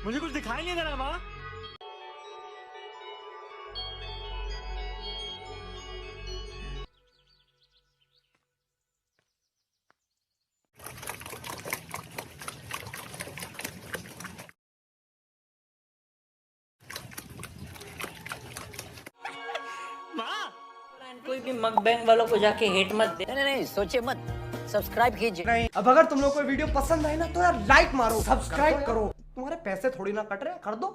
मुझे कुछ दिखाई नहीं दे रहा माँ। कोई भी मकबैंग वालों को जाके हेट मत दे। नहीं सोचे मत, सब्सक्राइब कीजिए। नहीं, अब अगर तुम लोग को वीडियो पसंद आए ना तो यार लाइक मारो, सब्सक्राइब करो। तुम्हारे पैसे थोड़ी ना कट रहे, कर दो।